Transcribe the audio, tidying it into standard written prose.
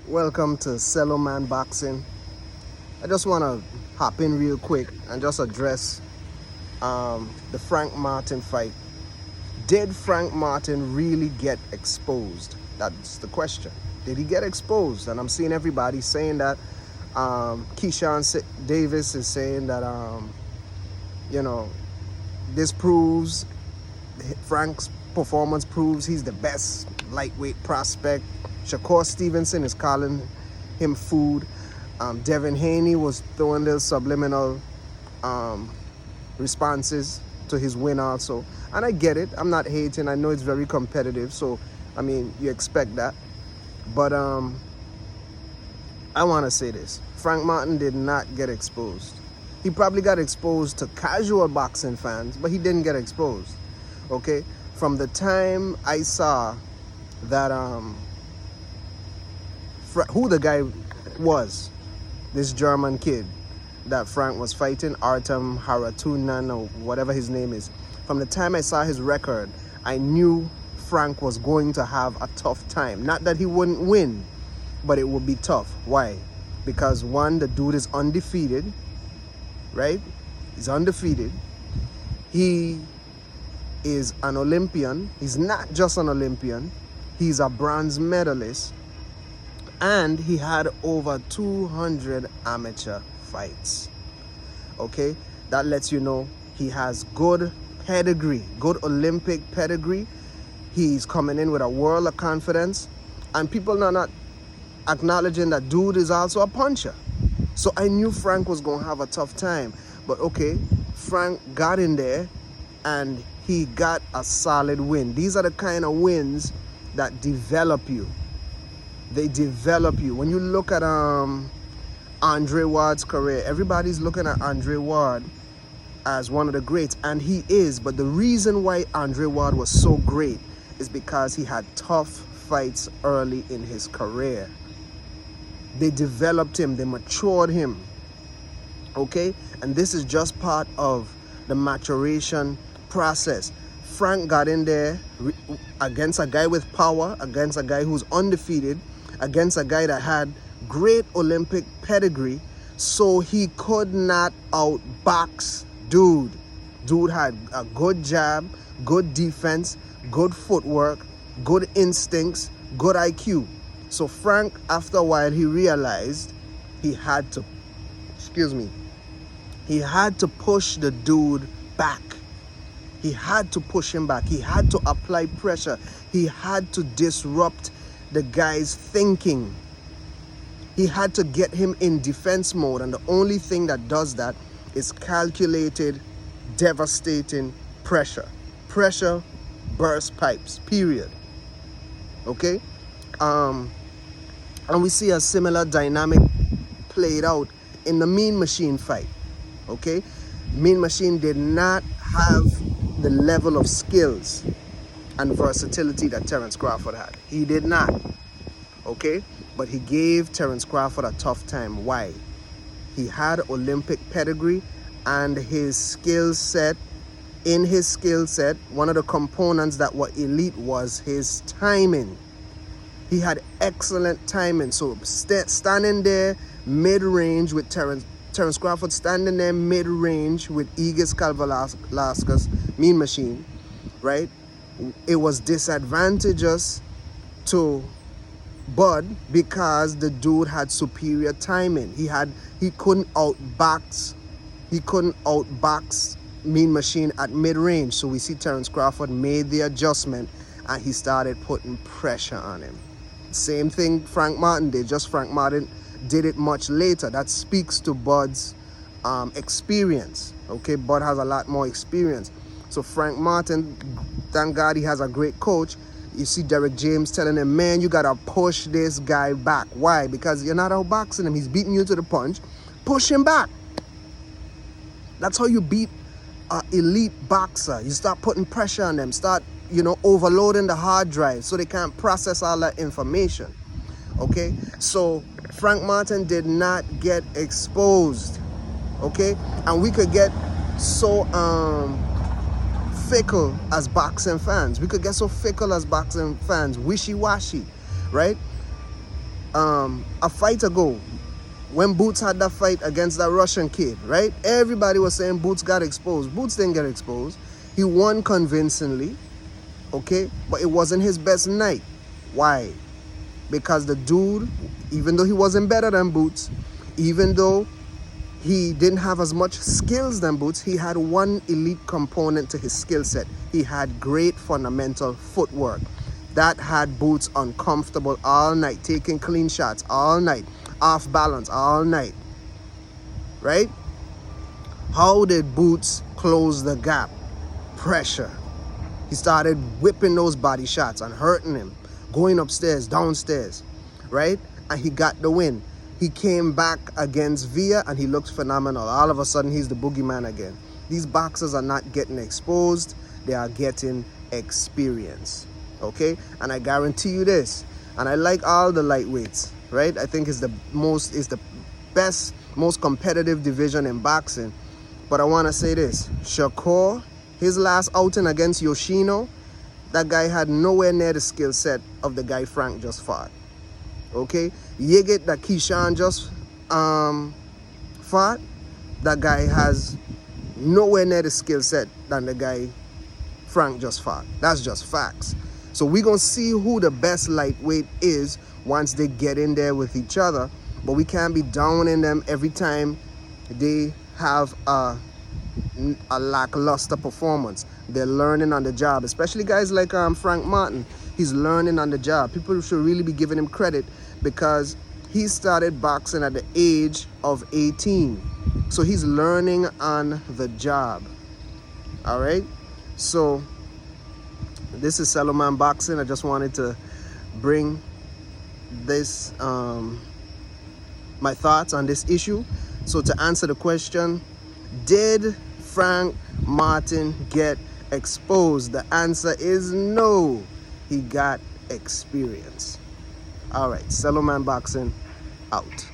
Welcome to Sello Man Boxing. I just want to hop in real quick and just address the Frank Martin fight. Did Frank Martin really get exposed? That's the question. Did he get exposed? And I'm seeing everybody saying that. Keyshawn Davis is saying that, this proves, Frank's performance proves he's the best lightweight prospect. Shakur Stevenson is calling him food. Devin Haney was throwing little subliminal responses to his win also. And I get it. I'm not hating. I know it's very competitive. So, I mean, you expect that. But I want to say this. Frank Martin did not get exposed. He probably got exposed to casual boxing fans, but he didn't get exposed. Okay? From the time I saw that who the guy was, this German kid that Frank was fighting, Artem Harutyunyan or whatever his name is. From the time I saw his record, I knew Frank was going to have a tough time. Not that he wouldn't win, but it would be tough. Why? Because one, the dude is undefeated, right? He's undefeated. He is an Olympian. He's not just an Olympian. He's a bronze medalist. And he had over 200 amateur fights. Okay? That lets you know he has good pedigree, good Olympic pedigree. He's coming in with a world of confidence. And people are not acknowledging that dude is also a puncher. So I knew Frank was going to have a tough time. But okay, Frank got in there and he got a solid win. These are the kind of wins that develop you. They develop you. When you look at Andre Ward's career, everybody's looking at Andre Ward as one of the greats, and he is. But the reason why Andre Ward was so great is because he had tough fights early in his career. They developed him, they matured him. Okay? And this is just part of the maturation process. Frank got in there against a guy with power, against a guy who's undefeated, against a guy that had great Olympic pedigree, so he could not outbox dude. Dude had a good jab, good defense, good footwork, good instincts, good IQ. So Frank, after a while, he realized he had to, he had to push the dude back. He had to push him back. He had to apply pressure. He had to disrupt the guy's thinking. He had to get him in defense mode. And the only thing that does that is calculated, devastating pressure. Pressure bursts pipes, period. Okay? And we see a similar dynamic played out in the Mean Machine fight. Okay? Mean Machine did not have the level of skills and versatility that Terence Crawford had. He did not. Okay? But he gave Terence Crawford a tough time. Why? He had Olympic pedigree, and his skill set, one of the components that were elite was his timing. He had excellent timing. So standing there mid-range with Terence Crawford, standing there mid-range with Aegis Kalvelaskas, Mean Machine, right? It was disadvantageous to Bud because the dude had superior timing. He couldn't outbox Mean Machine at mid-range. So we see Terence Crawford made the adjustment and he started putting pressure on him. Same thing Frank Martin did, just Frank Martin did it much later. That speaks to Bud's experience. Okay, Bud has a lot more experience. So Frank Martin, thank God he has a great coach. You see Derek James telling him, man, you gotta push this guy back. Why? Because you're not outboxing him. He's beating you to the punch. Push him back. That's how you beat an elite boxer. You start putting pressure on them. Start, overloading the hard drive so they can't process all that information. Okay? So Frank Martin did not get exposed. Okay? And we could get so fickle as boxing fans. We could get so fickle as boxing fans, wishy-washy, right? a fight ago, when Boots had that fight against that Russian kid, right? Everybody was saying Boots got exposed. Boots didn't get exposed. He won convincingly, okay? But it wasn't his best night. Why? Because the dude, even though he wasn't better than Boots, even though he didn't have as much skills than Boots, he had one elite component to his skill set. He had great fundamental footwork. That had Boots uncomfortable all night, taking clean shots all night, off balance all night, right? How did Boots close the gap? Pressure. He started whipping those body shots and hurting him, going upstairs, downstairs, right? And he got the win. He came back against Villa and he looked phenomenal. All of a sudden, he's the boogeyman again. These boxers are not getting exposed. They are getting experience, okay? And I guarantee you this, and I like all the lightweights, right? I think it's the best, most competitive division in boxing. But I want to say this, Shakur, his last outing against Yoshino, that guy had nowhere near the skill set of the guy Frank just fought. Okay? Yigit that Keyshawn just fought, that guy has nowhere near the skill set than the guy Frank just fought. That's just facts. So we're going to see who the best lightweight is once they get in there with each other. But we can't be downing them every time they have a lackluster performance. They're learning on the job, especially guys like Frank Martin. He's learning on the job. People should really be giving him credit because he started boxing at the age of 18. So he's learning on the job. All right? So this is Sello Man Boxing. I just wanted to bring this, my thoughts on this issue. So to answer the question, did Frank Martin get exposed? The answer is no. He got experience. All right, Sello Man Boxing out.